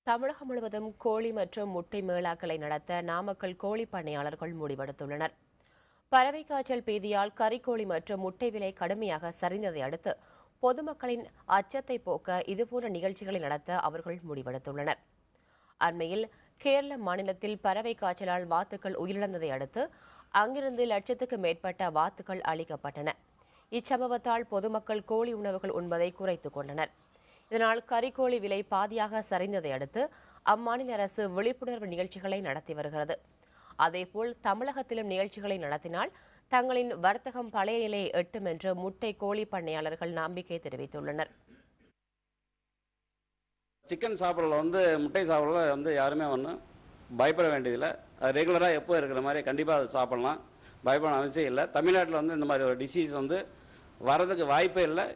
தமிழகம் முழுவதும் கோழி மற்றும் முட்டை மேளாக்களை நடத்த நாமக்கல் கோழி பண்ணையாளர்கள் முடிவெடுத்துள்ளனர். பறவை காய்ச்சல் பீதியால் கறிக்கோழி மற்றும் முட்டை விலை கடுமையாக சரிந்ததை அடுத்து பொதுமக்களின் அச்சத்தை போக்க இதுபோன்ற நிகழ்ச்சிகளை நடத்த அவர்கள் முடிவெடுத்துள்ளனர். அண்மையில் கேரள மாநிலத்தில் பறவை காய்ச்சலால் வாத்துக்கள் உயிரிழந்ததை அடுத்து அங்கிருந்து லட்சத்துக்கு மேற்பட்ட வாத்துக்கள் அளிக்கப்பட்டன. இச்சம்பவத்தால் பொதுமக்கள் கோழி உணவுகள் உண்பதை குறைத்துக் கொண்டனர். இதனால் கறிக்கோழி விலை பாதியாக சரிந்ததை அடுத்து அம்மாநில அரசு விழிப்புணர்வு நிகழ்ச்சிகளை நடத்தி வருகிறது. அதேபோல் தமிழகத்திலும் நிகழ்ச்சிகளை நடத்தினால் தங்களின் வர்த்தகம் பழைய நிலையை எட்டும் என்று முட்டை கோழி பண்ணையாளர்கள் நம்பிக்கை தெரிவித்துள்ளனர். சிக்கன் சாப்பிடல முட்டை சாப்பிடல யாருமே பயப்பட வேண்டியதில்லை. அது ரெகுலராக எப்போ இருக்கிற மாதிரி கண்டிப்பாக அது சாப்பிடலாம். பயப்பட அவசியம் இல்லை. தமிழ்நாட்டில் இந்த மாதிரி ஒரு டிசீஸ் வரதுக்கு வாய்ப்பே இல்லை.